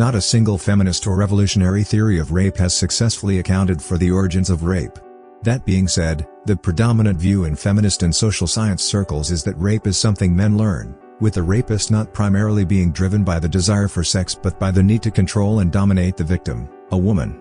Not a single feminist or revolutionary theory of rape has successfully accounted for the origins of rape. That being said, the predominant view in feminist and social science circles is that rape is something men learn, with the rapist not primarily being driven by the desire for sex but by the need to control and dominate the victim, a woman.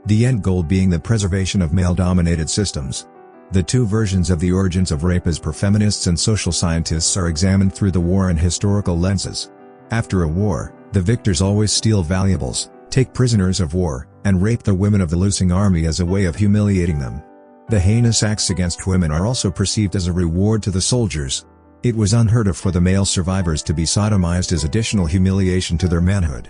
The end goal being the preservation of male-dominated systems. The two versions of the origins of rape as per feminists and social scientists are examined through the war and historical lenses. After a war, the victors always steal valuables, take prisoners of war, and rape the women of the losing army as a way of humiliating them. The heinous acts against women are also perceived as a reward to the soldiers. It was unheard of for the male survivors to be sodomized as additional humiliation to their manhood.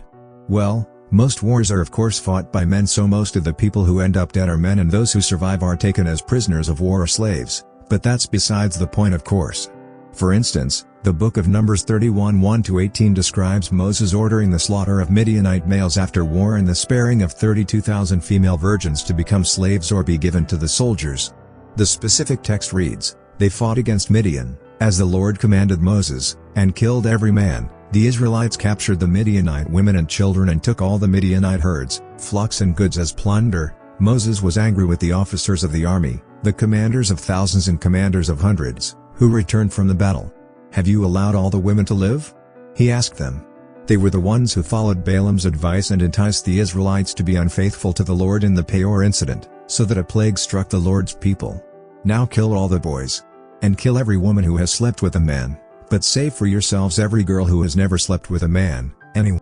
Well, most wars are of course fought by men, so most of the people who end up dead are men and those who survive are taken as prisoners of war or slaves, but that's besides the point of course. For instance, the book of Numbers 31:1-18 describes Moses ordering the slaughter of Midianite males after war and the sparing of 32,000 female virgins to become slaves or be given to the soldiers. The specific text reads, "They fought against Midian, as the Lord commanded Moses, and killed every man. The Israelites captured the Midianite women and children and took all the Midianite herds, flocks and goods as plunder." Moses was angry with the officers of the army, the commanders of thousands and commanders of hundreds, who returned from the battle. "Have you allowed all the women to live?" he asked them. They were the ones who followed Balaam's advice and enticed the Israelites to be unfaithful to the Lord in the Peor incident, so that a plague struck the Lord's people. "Now kill all the boys. And kill every woman who has slept with a man, but save for yourselves every girl who has never slept with a man. Anyone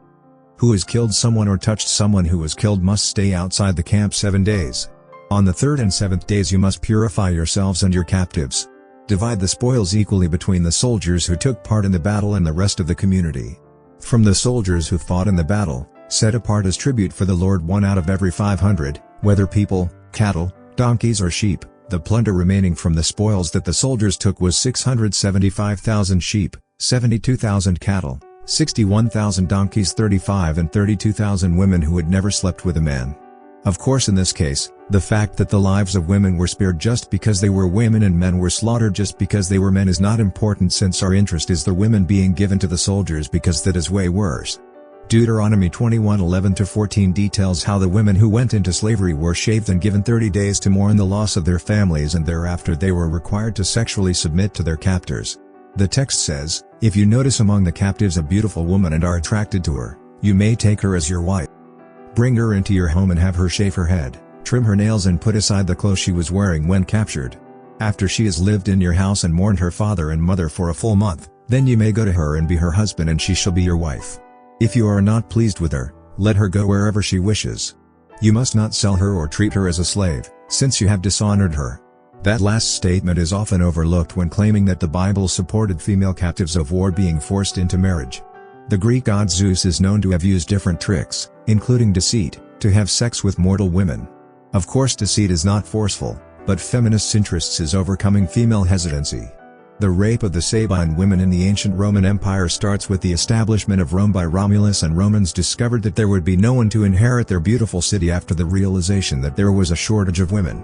who has killed someone or touched someone who was killed must stay outside the camp 7 days. On the 3rd and 7th days you must purify yourselves and your captives. Divide the spoils equally between the soldiers who took part in the battle and the rest of the community. From the soldiers who fought in the battle, set apart as tribute for the Lord 1 out of every 500, whether people, cattle, donkeys or sheep." The plunder remaining from the spoils that the soldiers took was 675,000 sheep, 72,000 cattle, 61,000 donkeys, 35 and 32,000 women who had never slept with a man. Of course, in this case, the fact that the lives of women were spared just because they were women and men were slaughtered just because they were men is not important, since our interest is the women being given to the soldiers, because that is way worse. Deuteronomy 21:11-14 details how the women who went into slavery were shaved and given 30 days to mourn the loss of their families, and thereafter they were required to sexually submit to their captors. The text says, "If you notice among the captives a beautiful woman and are attracted to her, you may take her as your wife. Bring her into your home and have her shave her head, trim her nails and put aside the clothes she was wearing when captured. After she has lived in your house and mourned her father and mother for a full month, then you may go to her and be her husband, and she shall be your wife. If you are not pleased with her, let her go wherever she wishes. You must not sell her or treat her as a slave, since you have dishonored her." That last statement is often overlooked when claiming that the Bible supported female captives of war being forced into marriage. The Greek god Zeus is known to have used different tricks, including deceit, to have sex with mortal women. Of course, deceit is not forceful, but feminists' interests is overcoming female hesitancy. The rape of the Sabine women in the ancient Roman Empire starts with the establishment of Rome by Romulus, and Romans discovered that there would be no one to inherit their beautiful city after the realization that there was a shortage of women.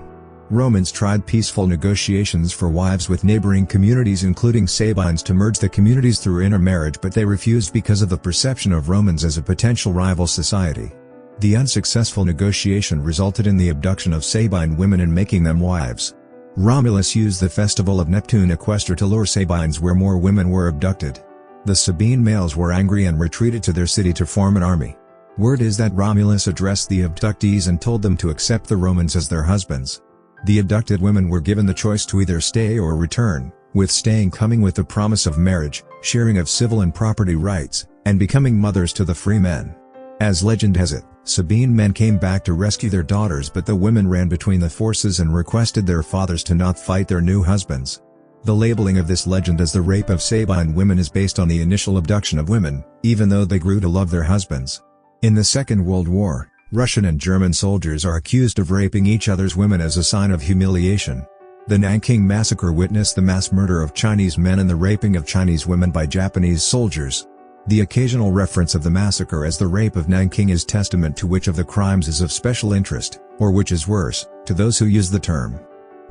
Romans tried peaceful negotiations for wives with neighboring communities including Sabines to merge the communities through intermarriage, but they refused because of the perception of Romans as a potential rival society. The unsuccessful negotiation resulted in the abduction of Sabine women and making them wives. Romulus used the festival of Neptune Equestre to lure Sabines, where more women were abducted. The Sabine males were angry and retreated to their city to form an army. Word is that Romulus addressed the abductees and told them to accept the Romans as their husbands. The abducted women were given the choice to either stay or return, with staying coming with the promise of marriage, sharing of civil and property rights, and becoming mothers to the free men. As legend has it, Sabine men came back to rescue their daughters, but the women ran between the forces and requested their fathers to not fight their new husbands. The labeling of this legend as the rape of Sabine women is based on the initial abduction of women, even though they grew to love their husbands. In the Second World War, Russian and German soldiers are accused of raping each other's women as a sign of humiliation. The Nanking Massacre witnessed the mass murder of Chinese men and the raping of Chinese women by Japanese soldiers. The occasional reference of the massacre as the rape of Nanking is testament to which of the crimes is of special interest, or which is worse, to those who use the term.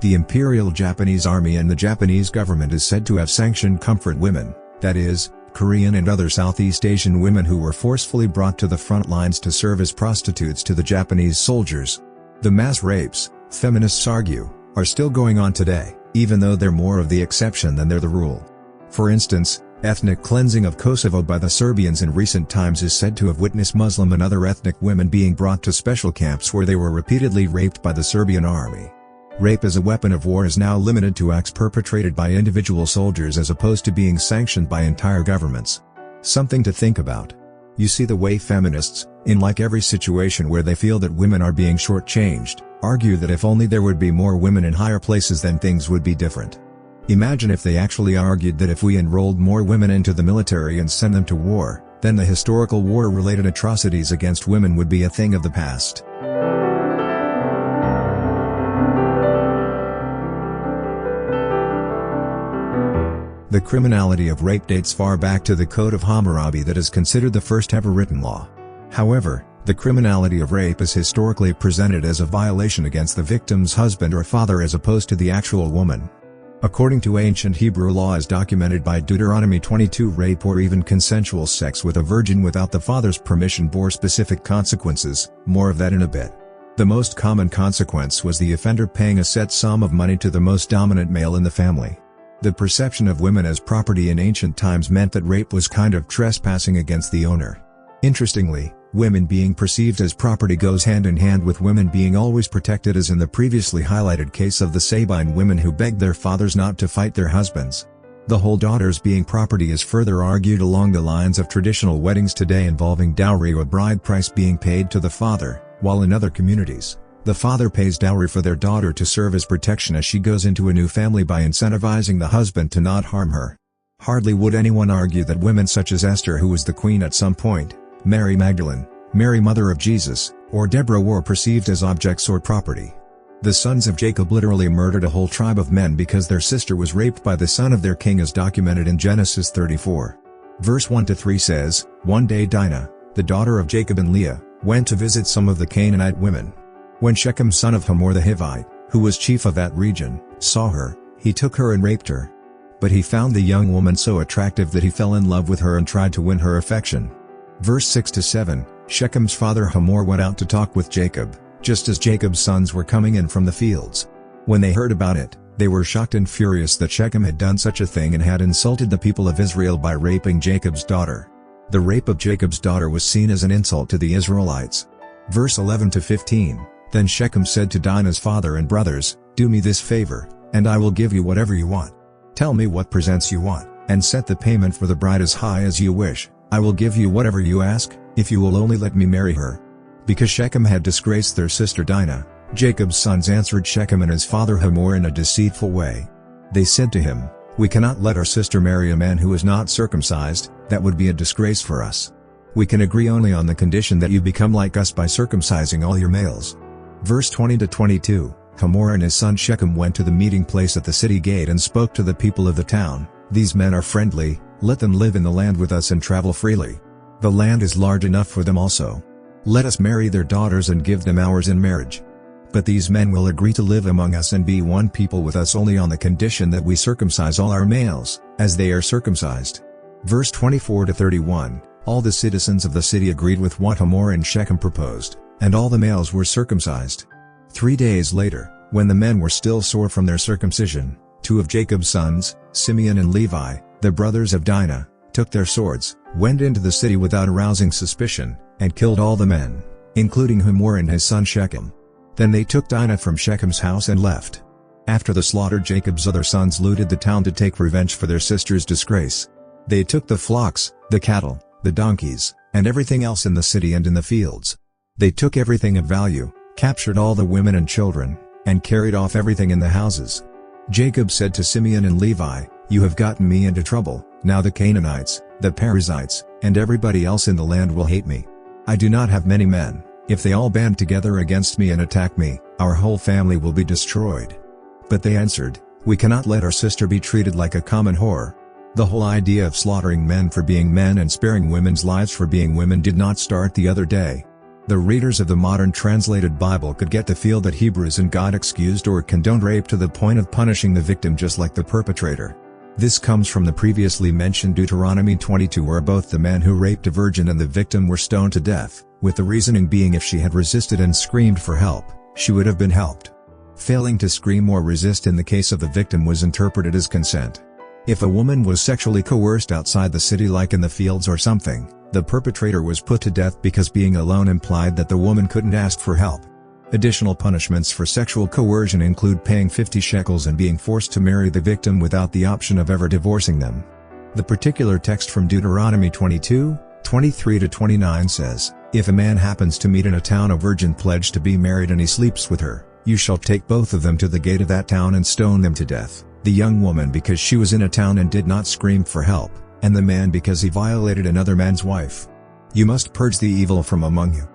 The Imperial Japanese Army and the Japanese government is said to have sanctioned comfort women, that is, Korean and other Southeast Asian women who were forcefully brought to the front lines to serve as prostitutes to the Japanese soldiers. The mass rapes, feminists argue, are still going on today, even though they're more of the exception than they're the rule. For instance, ethnic cleansing of Kosovo by the Serbians in recent times is said to have witnessed Muslim and other ethnic women being brought to special camps where they were repeatedly raped by the Serbian army. Rape as a weapon of war is now limited to acts perpetrated by individual soldiers as opposed to being sanctioned by entire governments. Something to think about. You see the way feminists, in like every situation where they feel that women are being shortchanged, argue that if only there would be more women in higher places then things would be different. Imagine if they actually argued that if we enrolled more women into the military and sent them to war, then the historical war-related atrocities against women would be a thing of the past. The criminality of rape dates far back to the Code of Hammurabi that is considered the first ever written law. However, the criminality of rape is historically presented as a violation against the victim's husband or father as opposed to the actual woman. According to ancient Hebrew law as documented by Deuteronomy 22, rape or even consensual sex with a virgin without the father's permission bore specific consequences, more of that in a bit. The most common consequence was the offender paying a set sum of money to the most dominant male in the family. The perception of women as property in ancient times meant that rape was kind of trespassing against the owner. Interestingly, women being perceived as property goes hand in hand with women being always protected, as in the previously highlighted case of the Sabine women who begged their fathers not to fight their husbands. The whole daughters being property is further argued along the lines of traditional weddings today involving dowry or bride price being paid to the father, while in other communities, the father pays dowry for their daughter to serve as protection as she goes into a new family by incentivizing the husband to not harm her. Hardly would anyone argue that women such as Esther, who was the queen at some point, Mary Magdalene, Mary mother of Jesus, or Deborah were perceived as objects or property. The sons of Jacob literally murdered a whole tribe of men because their sister was raped by the son of their king, as documented in Genesis 34. Verse 1-3 says, "One day Dinah, the daughter of Jacob and Leah, went to visit some of the Canaanite women. When Shechem son of Hamor the Hivite, who was chief of that region, saw her, he took her and raped her. But he found the young woman so attractive that he fell in love with her and tried to win her affection." Verse 6-7, Shechem's father Hamor went out to talk with Jacob, just as Jacob's sons were coming in from the fields. When they heard about it, they were shocked and furious that Shechem had done such a thing and had insulted the people of Israel by raping Jacob's daughter. The rape of Jacob's daughter was seen as an insult to the Israelites. Verse 11-15, Then Shechem said to Dinah's father and brothers, "Do me this favor, and I will give you whatever you want. Tell me what presents you want, and set the payment for the bride as high as you wish. I will give you whatever you ask, if you will only let me marry her." Because Shechem had disgraced their sister Dinah, Jacob's sons answered Shechem and his father Hamor in a deceitful way. They said to him, "We cannot let our sister marry a man who is not circumcised, that would be a disgrace for us. We can agree only on the condition that you become like us by circumcising all your males." Verse 20-22, Hamor and his son Shechem went to the meeting place at the city gate and spoke to the people of the town, "These men are friendly, let them live in the land with us and travel freely. The land is large enough for them also. Let us marry their daughters and give them ours in marriage. But these men will agree to live among us and be one people with us only on the condition that we circumcise all our males, as they are circumcised." Verse 24-31, All the citizens of the city agreed with what Hamor and Shechem proposed, and all the males were circumcised. 3 days later, when the men were still sore from their circumcision, 2 of Jacob's sons, Simeon and Levi, the brothers of Dinah, took their swords, went into the city without arousing suspicion, and killed all the men, including Hamor and his son Shechem. Then they took Dinah from Shechem's house and left. After the slaughter, Jacob's other sons looted the town to take revenge for their sister's disgrace. They took the flocks, the cattle, the donkeys, and everything else in the city and in the fields. They took everything of value, captured all the women and children, and carried off everything in the houses. Jacob said to Simeon and Levi, "You have gotten me into trouble. Now the Canaanites, the Perizzites, and everybody else in the land will hate me. I do not have many men. If they all band together against me and attack me, our whole family will be destroyed." But they answered, "We cannot let our sister be treated like a common whore." The whole idea of slaughtering men for being men and sparing women's lives for being women did not start the other day. The readers of the modern translated Bible could get the feel that Hebrews and God excused or condoned rape to the point of punishing the victim just like the perpetrator. This comes from the previously mentioned Deuteronomy 22, where both the man who raped a virgin and the victim were stoned to death, with the reasoning being if she had resisted and screamed for help, she would have been helped. Failing to scream or resist in the case of the victim was interpreted as consent. If a woman was sexually coerced outside the city, like in the fields or something, the perpetrator was put to death because being alone implied that the woman couldn't ask for help. Additional punishments for sexual coercion include paying 50 shekels and being forced to marry the victim without the option of ever divorcing them. The particular text from Deuteronomy 22, 23-29 says, "If a man happens to meet in a town a virgin pledged to be married and he sleeps with her, you shall take both of them to the gate of that town and stone them to death, the young woman because she was in a town and did not scream for help, and the man because he violated another man's wife. You must purge the evil from among you.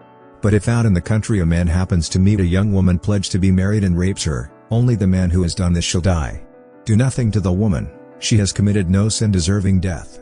But if out in the country a man happens to meet a young woman pledged to be married and rapes her, only the man who has done this shall die. Do nothing to the woman, she has committed no sin deserving death."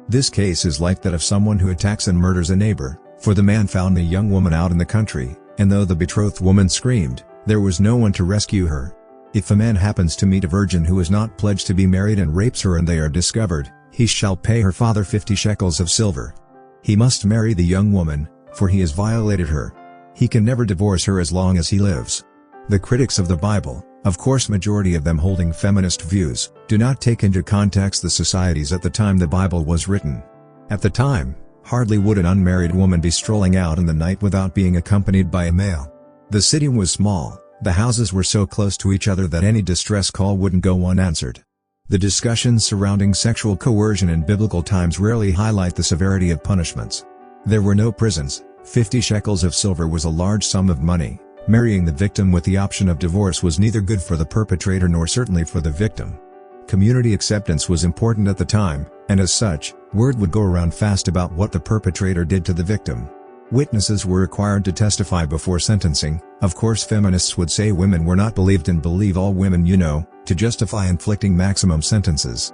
This case is like that of someone who attacks and murders a neighbor, for the man found the young woman out in the country, and though the betrothed woman screamed, there was no one to rescue her. If a man happens to meet a virgin who is not pledged to be married and rapes her and they are discovered, he shall pay her father 50 shekels of silver. He must marry the young woman, for he has violated her. He can never divorce her as long as he lives. The critics of the Bible, of course majority of them holding feminist views, do not take into context the societies at the time the Bible was written. At the time, hardly would an unmarried woman be strolling out in the night without being accompanied by a male. The city was small, the houses were so close to each other that any distress call wouldn't go unanswered. The discussions surrounding sexual coercion in biblical times rarely highlight the severity of punishments. There were no prisons. 50 shekels of silver was a large sum of money. Marrying the victim with the option of divorce was neither good for the perpetrator nor certainly for the victim. Community acceptance was important at the time, and as such, word would go around fast about what the perpetrator did to the victim. Witnesses were required to testify before sentencing. Of course, feminists would say women were not believed and believe all women, to justify inflicting maximum sentences.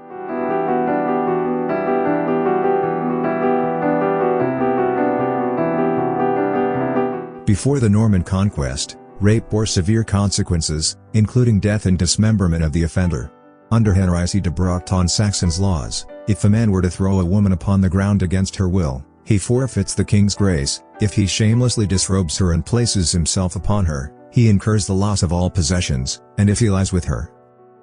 Before the Norman conquest, rape bore severe consequences, including death and dismemberment of the offender. Under Henry de Brocton Saxon's laws, if a man were to throw a woman upon the ground against her will, he forfeits the king's grace. If he shamelessly disrobes her and places himself upon her, he incurs the loss of all possessions, and if he lies with her,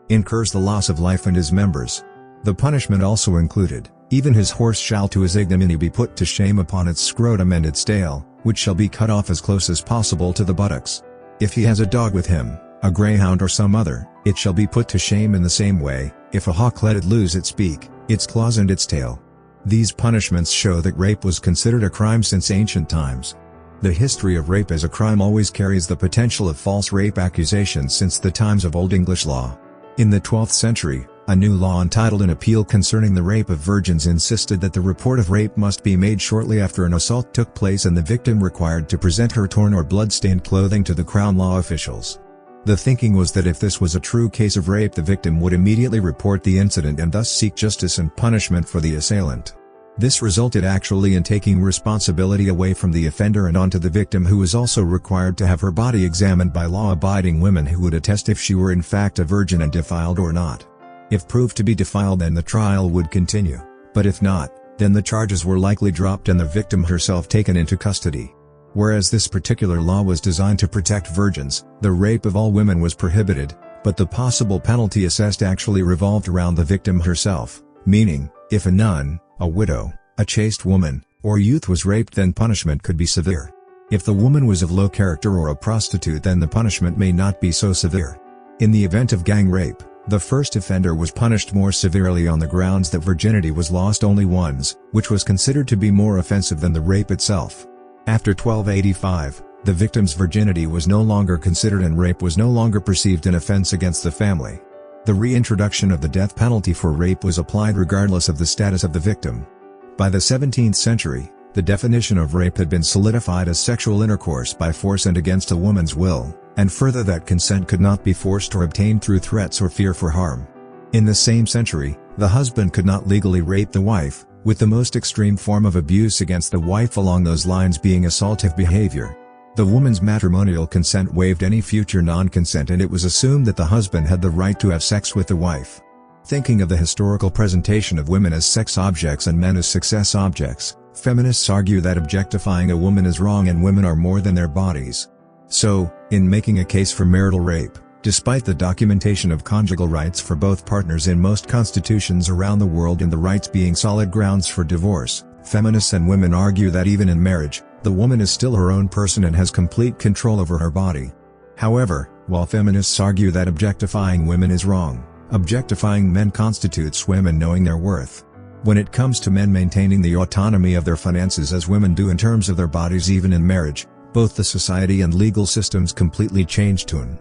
incurs the loss of life and his members. The punishment also included, even his horse shall to his ignominy be put to shame upon its scrotum and its tail, which shall be cut off as close as possible to the buttocks. If he has a dog with him, a greyhound or some other, it shall be put to shame in the same way. If a hawk, let it lose its beak, its claws and its tail. These punishments show that rape was considered a crime since ancient times. The history of rape as a crime always carries the potential of false rape accusations since the times of Old English law. In the 12th century, a new law entitled An Appeal Concerning the Rape of Virgins insisted that the report of rape must be made shortly after an assault took place and the victim required to present her torn or blood-stained clothing to the Crown law officials. The thinking was that if this was a true case of rape, the victim would immediately report the incident and thus seek justice and punishment for the assailant. This resulted actually in taking responsibility away from the offender and onto the victim, who was also required to have her body examined by law-abiding women who would attest if she were in fact a virgin and defiled or not. If proved to be defiled, then the trial would continue, but if not, then the charges were likely dropped and the victim herself taken into custody. Whereas this particular law was designed to protect virgins, the rape of all women was prohibited, but the possible penalty assessed actually revolved around the victim herself, meaning, if a nun, a widow, a chaste woman, or youth was raped, then punishment could be severe. If the woman was of low character or a prostitute, then the punishment may not be so severe. In the event of gang rape, the first offender was punished more severely on the grounds that virginity was lost only once, which was considered to be more offensive than the rape itself. After 1285, the victim's virginity was no longer considered and rape was no longer perceived an offense against the family. The reintroduction of the death penalty for rape was applied regardless of the status of the victim. By the 17th century, the definition of rape had been solidified as sexual intercourse by force and against a woman's will, and further that consent could not be forced or obtained through threats or fear for harm. In the same century, the husband could not legally rape the wife, with the most extreme form of abuse against the wife along those lines being assaultive behavior. The woman's matrimonial consent waived any future non-consent, and it was assumed that the husband had the right to have sex with the wife. Thinking of the historical presentation of women as sex objects and men as success objects, feminists argue that objectifying a woman is wrong and women are more than their bodies. So, in making a case for marital rape, despite the documentation of conjugal rights for both partners in most constitutions around the world and the rights being solid grounds for divorce, feminists and women argue that even in marriage, the woman is still her own person and has complete control over her body. However, while feminists argue that objectifying women is wrong, objectifying men constitutes women knowing their worth. When it comes to men maintaining the autonomy of their finances as women do in terms of their bodies even in marriage, both the society and legal systems completely change tune.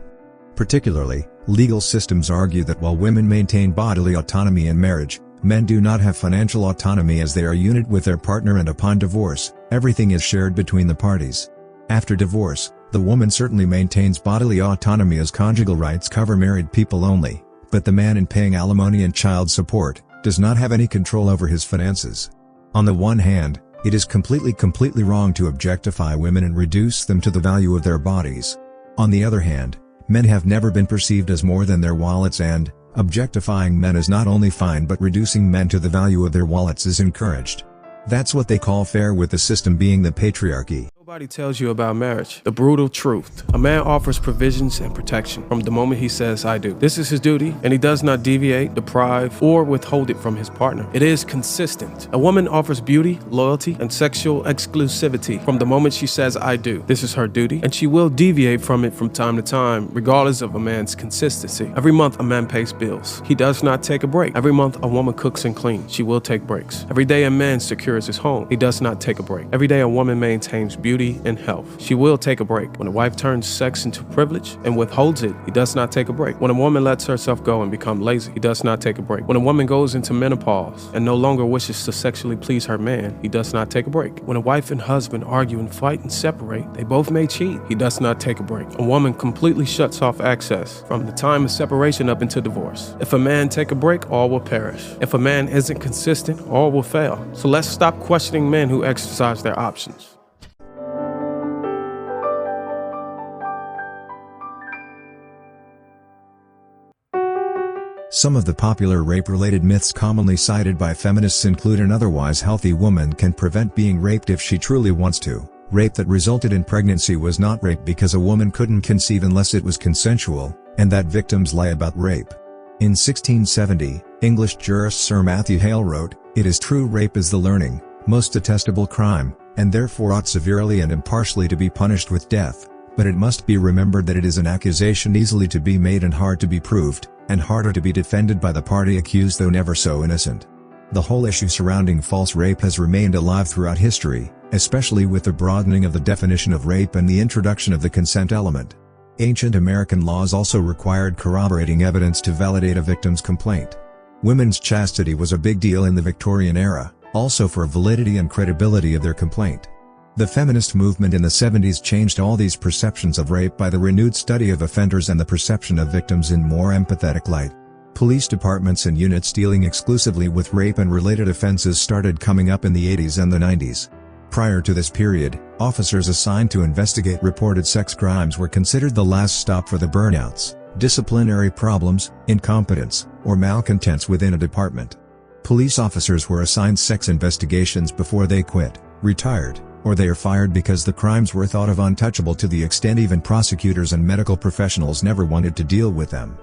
Particularly, legal systems argue that while women maintain bodily autonomy in marriage, men do not have financial autonomy as they are unit with their partner, and upon divorce, everything is shared between the parties. After divorce, the woman certainly maintains bodily autonomy as conjugal rights cover married people only, but the man in paying alimony and child support does not have any control over his finances. On the one hand, it is completely wrong to objectify women and reduce them to the value of their bodies. On the other hand, men have never been perceived as more than their wallets, and objectifying men is not only fine but reducing men to the value of their wallets is encouraged. That's what they call fair, with the system being the patriarchy. Nobody tells you about marriage. The brutal truth. A man offers provisions and protection from the moment he says, I do. This is his duty, and he does not deviate, deprive, or withhold it from his partner. It is consistent. A woman offers beauty, loyalty, and sexual exclusivity from the moment she says, I do. This is her duty, and she will deviate from it from time to time, regardless of a man's consistency. Every month, a man pays bills. He does not take a break. Every month, a woman cooks and cleans. She will take breaks. Every day, a man secures his home. He does not take a break. Every day, a woman maintains beauty and health. She will take a break. When a wife turns sex into privilege and withholds it, he does not take a break. When a woman lets herself go and become lazy, he does not take a break. When a woman goes into menopause and no longer wishes to sexually please her man, he does not take a break. When a wife and husband argue and fight and separate, they both may cheat. He does not take a break. A woman completely shuts off access from the time of separation up into divorce. If a man take a break, all will perish. If a man isn't consistent, all will fail. So let's stop questioning men who exercise their options. Some of the popular rape-related myths commonly cited by feminists include an otherwise healthy woman can prevent being raped if she truly wants to. Rape that resulted in pregnancy was not rape because a woman couldn't conceive unless it was consensual, and that victims lie about rape. In 1670, English jurist Sir Matthew Hale wrote, "It is true rape is the learning, most detestable crime, and therefore ought severely and impartially to be punished with death. But it must be remembered that it is an accusation easily to be made and hard to be proved, and harder to be defended by the party accused though never so innocent." The whole issue surrounding false rape has remained alive throughout history, especially with the broadening of the definition of rape and the introduction of the consent element. Ancient American laws also required corroborating evidence to validate a victim's complaint. Women's chastity was a big deal in the Victorian era, also for validity and credibility of their complaint. The feminist movement in the 70s changed all these perceptions of rape by the renewed study of offenders and the perception of victims in more empathetic light. Police departments and units dealing exclusively with rape and related offenses started coming up in the 80s and the 90s. Prior to this period, officers assigned to investigate reported sex crimes were considered the last stop for the burnouts, disciplinary problems, incompetence, or malcontents within a department. Police officers were assigned sex investigations before they quit, retired, or they are fired because the crimes were thought of untouchable to the extent even prosecutors and medical professionals never wanted to deal with them.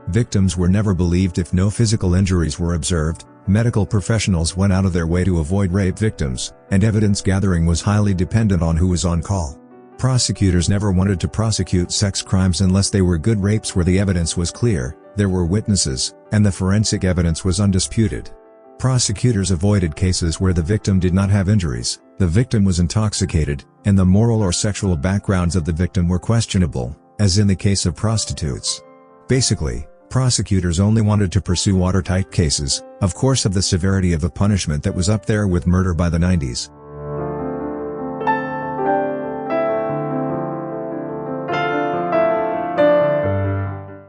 Victims were never believed if no physical injuries were observed. Medical professionals went out of their way to avoid rape victims, and evidence gathering was highly dependent on who was on call. Prosecutors never wanted to prosecute sex crimes unless they were good rapes where the evidence was clear, there were witnesses, and the forensic evidence was undisputed. Prosecutors avoided cases where the victim did not have injuries, the victim was intoxicated, and the moral or sexual backgrounds of the victim were questionable, as in the case of prostitutes. Basically, prosecutors only wanted to pursue watertight cases, of course of the severity of the punishment that was up there with murder by the 90s.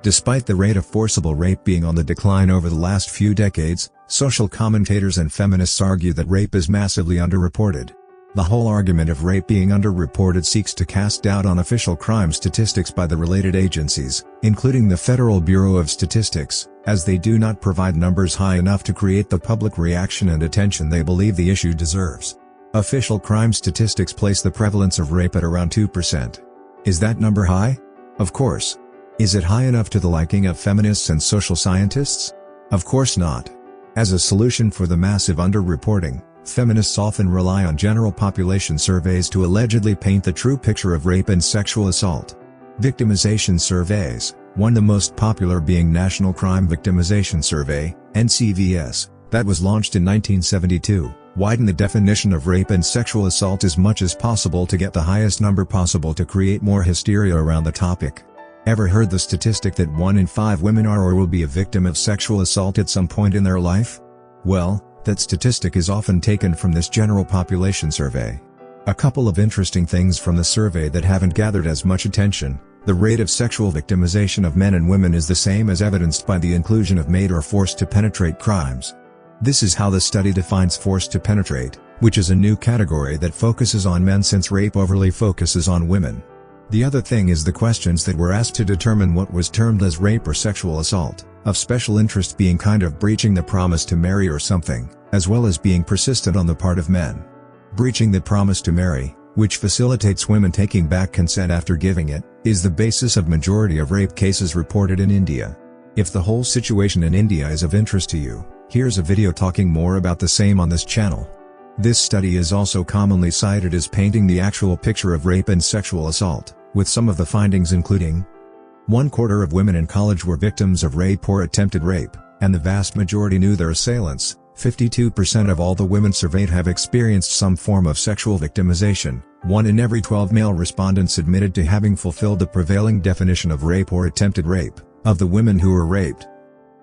Despite the rate of forcible rape being on the decline over the last few decades, social commentators and feminists argue that rape is massively underreported. The whole argument of rape being underreported seeks to cast doubt on official crime statistics by the related agencies, including the Federal Bureau of Statistics, as they do not provide numbers high enough to create the public reaction and attention they believe the issue deserves. Official crime statistics place the prevalence of rape at around 2%. Is that number high? Of course. Is it high enough to the liking of feminists and social scientists? Of course not. As a solution for the massive underreporting, feminists often rely on general population surveys to allegedly paint the true picture of rape and sexual assault. Victimization surveys, one the most popular being National Crime Victimization Survey, NCVS, that was launched in 1972, widen the definition of rape and sexual assault as much as possible to get the highest number possible to create more hysteria around the topic. Ever heard the statistic that 1 in 5 women are or will be a victim of sexual assault at some point in their life? Well, that statistic is often taken from this general population survey. A couple of interesting things from the survey that haven't gathered as much attention: the rate of sexual victimization of men and women is the same as evidenced by the inclusion of made or forced to penetrate crimes. This is how the study defines forced to penetrate, which is a new category that focuses on men since rape overly focuses on women. The other thing is the questions that were asked to determine what was termed as rape or sexual assault, of special interest being kind of breaching the promise to marry or something, as well as being persistent on the part of men. Breaching the promise to marry, which facilitates women taking back consent after giving it, is the basis of majority of rape cases reported in India. If the whole situation in India is of interest to you, here's a video talking more about the same on this channel. This study is also commonly cited as painting the actual picture of rape and sexual assault, with some of the findings including: 1/4 of women in college were victims of rape or attempted rape, and the vast majority knew their assailants. 52% of all the women surveyed have experienced some form of sexual victimization. 1 in every 12 male respondents admitted to having fulfilled the prevailing definition of rape or attempted rape. Of the women who were raped,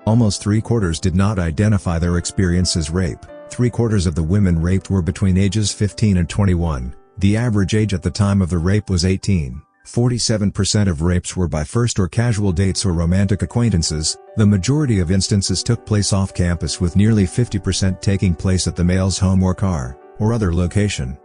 almost 3/4 did not identify their experience as rape. 3/4 of the women raped were between ages 15 and 21. The average age at the time of the rape was 18. 47% of rapes were by first or casual dates or romantic acquaintances. The majority of instances took place off campus, with nearly 50% taking place at the male's home or car, or other location.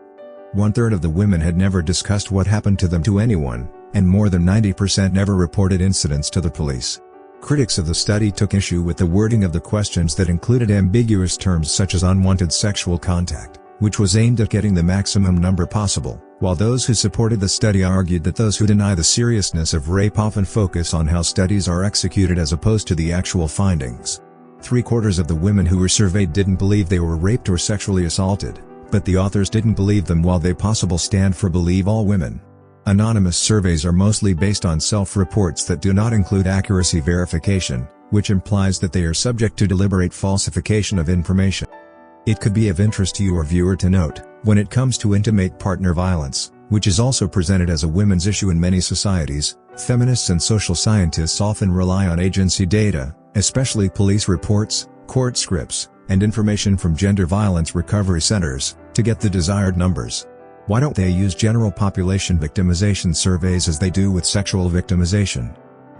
1/3 of the women had never discussed what happened to them to anyone, and more than 90% never reported incidents to the police. Critics of the study took issue with the wording of the questions that included ambiguous terms such as unwanted sexual contact, which was aimed at getting the maximum number possible, while those who supported the study argued that those who deny the seriousness of rape often focus on how studies are executed as opposed to the actual findings. 3/4 of the women who were surveyed didn't believe they were raped or sexually assaulted, but the authors didn't believe them, while they possibly stand for believe all women. Anonymous surveys are mostly based on self-reports that do not include accuracy verification, which implies that they are subject to deliberate falsification of information. It could be of interest to you or viewer to note, when it comes to intimate partner violence, which is also presented as a women's issue in many societies, feminists and social scientists often rely on agency data, especially police reports, court scripts, and information from gender violence recovery centers, to get the desired numbers. Why don't they use general population victimization surveys as they do with sexual victimization?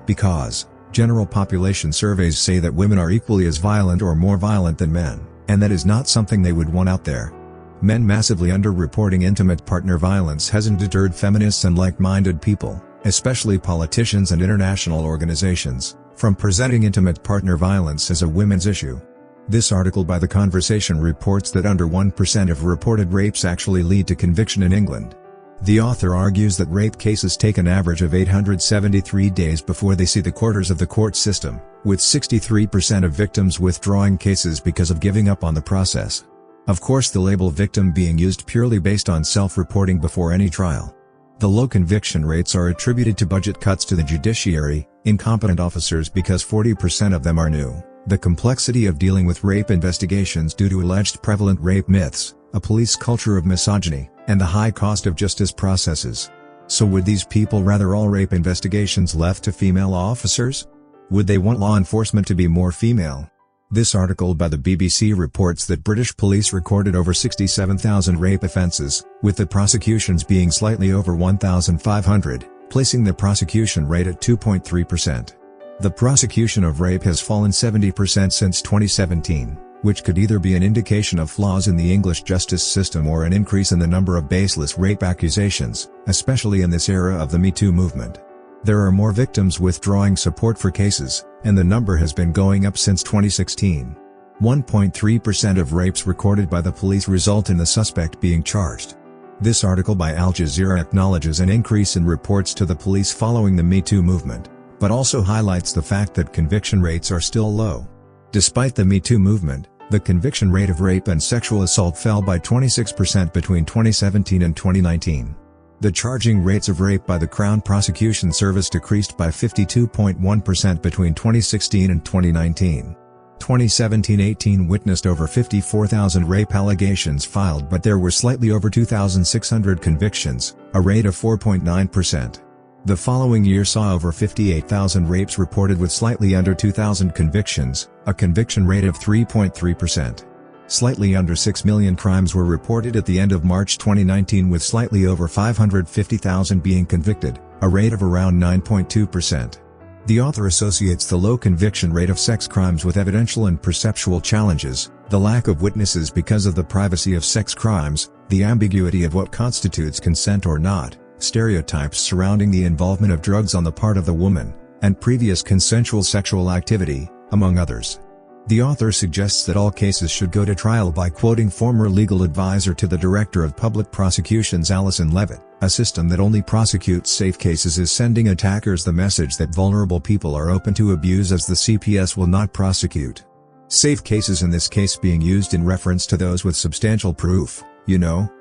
Because general population surveys say that women are equally as violent or more violent than men, and that is not something they would want out there. Men massively underreporting intimate partner violence hasn't deterred feminists and like-minded people, especially politicians and international organizations, from presenting intimate partner violence as a women's issue. This article by The Conversation reports that under 1% of reported rapes actually lead to conviction in England. The author argues that rape cases take an average of 873 days before they see the quarters of the court system, with 63% of victims withdrawing cases because of giving up on the process. Of course, the label victim being used purely based on self-reporting before any trial. The low conviction rates are attributed to budget cuts to the judiciary, incompetent officers because 40% of them are new, the complexity of dealing with rape investigations due to alleged prevalent rape myths, a police culture of misogyny, and the high cost of justice processes. So would these people rather all rape investigations left to female officers? Would they want law enforcement to be more female? This article by the BBC reports that British police recorded over 67,000 rape offences, with the prosecutions being slightly over 1,500, placing the prosecution rate at 2.3%. The prosecution of rape has fallen 70% since 2017, which could either be an indication of flaws in the English justice system or an increase in the number of baseless rape accusations, especially in this era of the Me Too movement. There are more victims withdrawing support for cases, and the number has been going up since 2016. 1.3% of rapes recorded by the police result in the suspect being charged. This article by Al Jazeera acknowledges an increase in reports to the police following the Me Too movement, but also highlights the fact that conviction rates are still low. Despite the Me Too movement, the conviction rate of rape and sexual assault fell by 26% between 2017 and 2019. The charging rates of rape by the Crown Prosecution Service decreased by 52.1% between 2016 and 2019. 2017-18 witnessed over 54,000 rape allegations filed, but there were slightly over 2,600 convictions, a rate of 4.9%. The following year saw over 58,000 rapes reported with slightly under 2,000 convictions, a conviction rate of 3.3%. Slightly under 6 million crimes were reported at the end of March 2019, with slightly over 550,000 being convicted, a rate of around 9.2%. The author associates the low conviction rate of sex crimes with evidential and perceptual challenges, the lack of witnesses because of the privacy of sex crimes, the ambiguity of what constitutes consent or not, stereotypes surrounding the involvement of drugs on the part of the woman, and previous consensual sexual activity, among others. The author suggests that all cases should go to trial by quoting former legal advisor to the Director of Public Prosecutions Alison Levitt. A system that only prosecutes safe cases is sending attackers the message that vulnerable people are open to abuse, as the CPS will not prosecute. Safe cases, in this case being used in reference to those with substantial proof,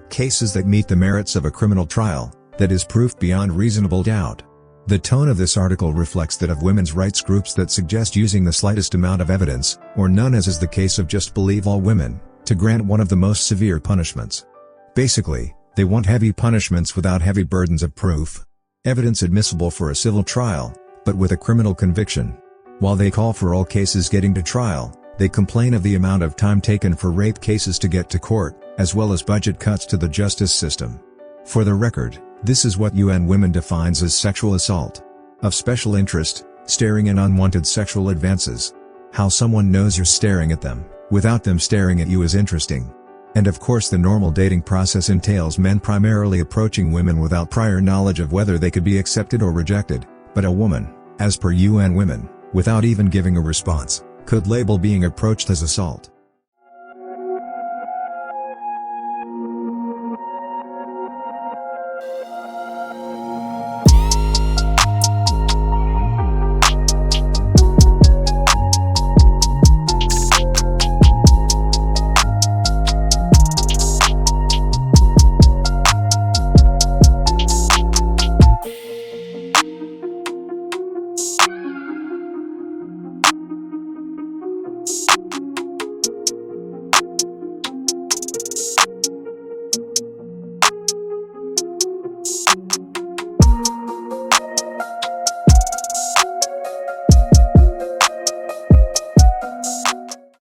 cases that meet the merits of a criminal trial, that is proof beyond reasonable doubt. The tone of this article reflects that of women's rights groups that suggest using the slightest amount of evidence, or none, as is the case of Just Believe All Women, to grant one of the most severe punishments. Basically, they want heavy punishments without heavy burdens of proof. Evidence admissible for a civil trial, but with a criminal conviction. While they call for all cases getting to trial, they complain of the amount of time taken for rape cases to get to court, as well as budget cuts to the justice system. For the record, this is what UN Women defines as sexual assault. Of special interest, staring in unwanted sexual advances. How someone knows you're staring at them, without them staring at you, is interesting. And of course, the normal dating process entails men primarily approaching women without prior knowledge of whether they could be accepted or rejected, but a woman, as per UN Women, without even giving a response, could label being approached as assault.